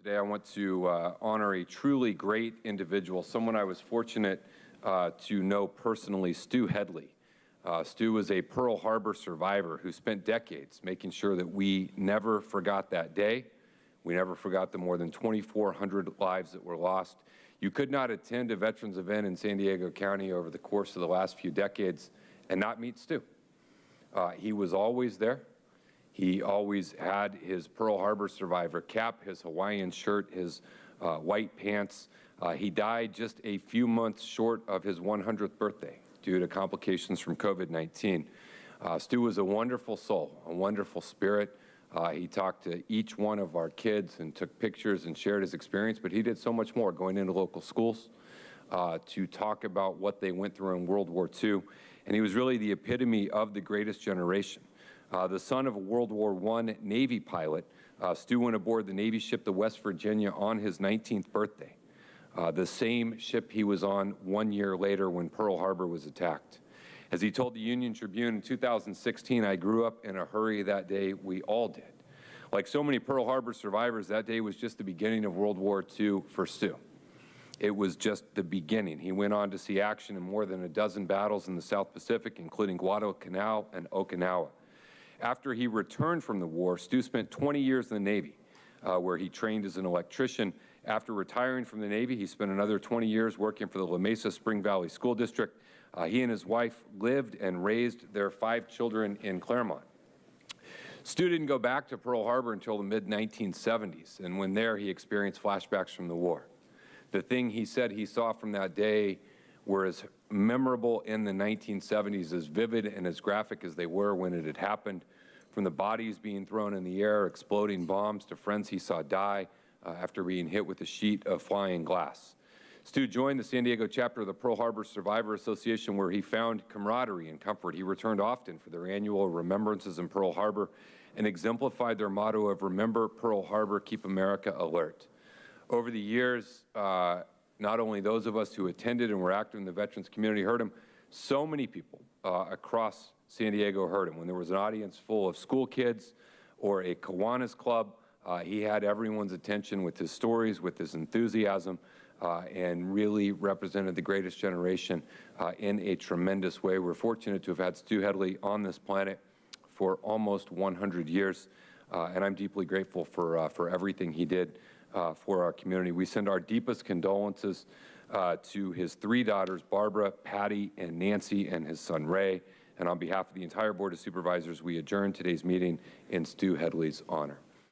Today I want to honor a truly great individual, someone I was fortunate to know personally, Stu Headley. Stu was a Pearl Harbor survivor who spent decades making sure that we never forgot that day. We never forgot the more than 2,400 lives that were lost. You could not attend a veterans event in San Diego County over the course of the last few decades and not meet Stu. He was always there. He always had his Pearl Harbor survivor cap, his Hawaiian shirt, his white pants. He died just a few months short of his 100th birthday due to complications from COVID-19. Stu was a wonderful soul, a wonderful spirit. He talked to each one of our kids and took pictures and shared his experience, but he did so much more, going into local schools to talk about what they went through in World War II. And he was really the epitome of the greatest generation. The son of a World War I Navy pilot, Stu went aboard the Navy ship, the West Virginia, on his 19th birthday, the same ship he was on 1 year later when Pearl Harbor was attacked. As he told the Union Tribune in 2016, "I grew up in a hurry that day, we all did." Like so many Pearl Harbor survivors, that day was just the beginning of World War II for Stu. It was just the beginning. He went on to see action in more than a dozen battles in the South Pacific, including Guadalcanal and Okinawa. After he returned from the war, Stu spent 20 years in the Navy, where he trained as an electrician. After retiring from the Navy, he spent another 20 years working for the La Mesa Spring Valley School District. He and his wife lived and raised their 5 children in Claremont. Stu didn't go back to Pearl Harbor until the mid-1970s, and when there, he experienced flashbacks from the war. The thing he said he saw from that day were as memorable in the 1970s, as vivid and as graphic as they were when it had happened, from the bodies being thrown in the air, exploding bombs, to friends he saw die after being hit with a sheet of flying glass. Stu joined the San Diego chapter of the Pearl Harbor Survivor Association, where he found camaraderie and comfort. He returned often for their annual remembrances in Pearl Harbor and exemplified their motto of "Remember Pearl Harbor, keep America alert." Over the years, not only those of us who attended and were active in the veterans community heard him, so many people across San Diego heard him. When there was an audience full of school kids or a Kiwanis club, he had everyone's attention with his stories, with his enthusiasm, and really represented the greatest generation in a tremendous way. We're fortunate to have had Stu Headley on this planet for almost 100 years, and I'm deeply grateful for everything he did for our community. We send our deepest condolences to his 3 daughters, Barbara, Patty, and Nancy, and his son Ray. And on behalf of the entire Board of Supervisors, we adjourn today's meeting in Stu Headley's honor.